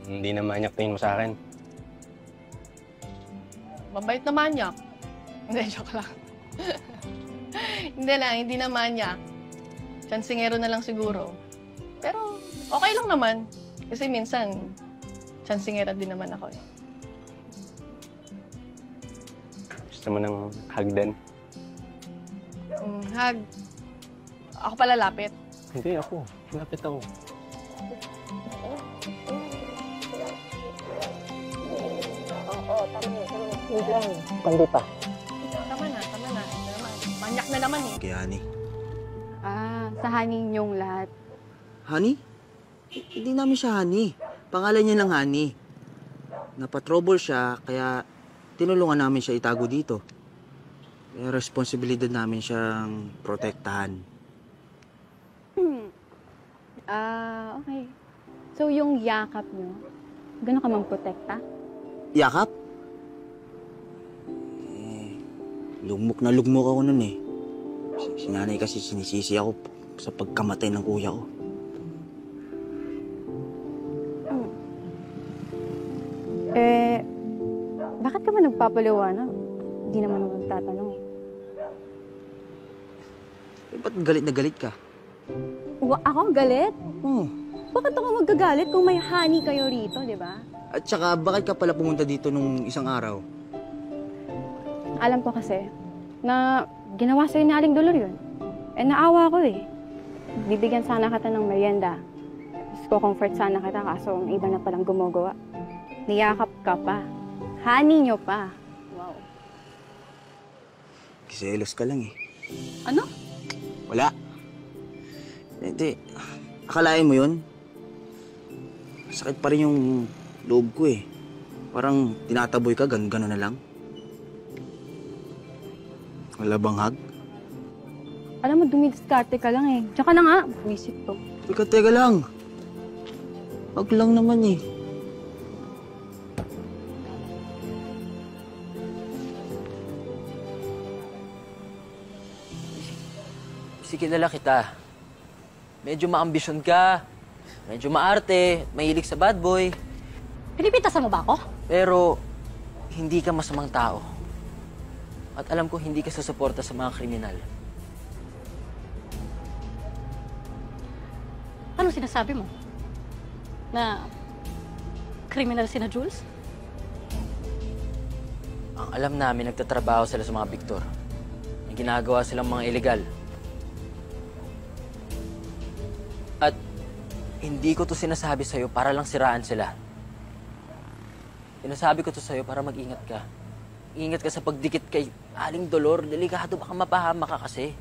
Hindi na manyak tingin mo sa akin. Mabait na manyak. Hindi, joke lang. Hindi na manyak. Tsansingero na lang siguro. Pero okay lang naman. Kasi minsan, tsansingera din naman ako eh. Gusto mo ng hagdan? Hag. Ako pala lapit. Hindi, ako. Lapit ako. Pandi pa. Tama na. Ito naman. Manyak na naman eh. Kay Honey. Sa honey niyong lahat. Honey? Hindi namin siya Honey. Pangalan niya lang Honey. Napatrouble siya, kaya tinulungan namin siya itago dito. Kaya responsibilidad namin siyang protektahan. Okay. So yung yakap niyo, gano'n ka mang protekta? Yakap? Lugmok na lugmok ako nun eh. Si nanay kasi sinisisi ako sa pagkamatay ng kuya ko. Bakit ka ba nagpapaliwanag? Hindi naman ako nagtatanong eh. Ba't galit na galit ka? Ako ang galit? Oo. Bakit ako magagalit kung may honey kayo rito, di ba? At saka, bakit ka pala pumunta dito nung isang araw? Alam ko kasi na ginawa sa'yo ni Aling Dolor yun. Naawa ko eh. Bibigyan sana kita ng merienda. Tapos ko-comfort sana kita kaso ang iba na palang gumagawa. Niyakap ka pa. Honey nyo pa. Wow. Kiselos ka lang eh. Ano? Wala. Hindi. Akalain mo yun? Sakit pa rin yung loob ko eh. Parang tinataboy ka, gano'n na lang. Wala bang hug? Alam mo, dumidiskarte ka lang eh. Tsaka na nga, visit to. Teka lang. Hug lang naman eh. Kilala kita. Medyo maambisyon ka. Medyo maarte. Mahilig sa bad boy. Pinipitasan mo ba ako? Pero, hindi ka masamang tao. At alam ko, hindi ka susuporta sa mga kriminal. Anong sinasabi mo? Na kriminal sina Jules? Ang alam namin, nagtatrabaho sila sa mga Victor. May ginagawa silang mga illegal. At hindi ko to sinasabi sa'yo para lang siraan sila. Sinasabi ko to sa'yo para mag-ingat ka. Ingat ka sa pagdikit kay Aling Dolor. Delikado, baka mapahama ka kasi.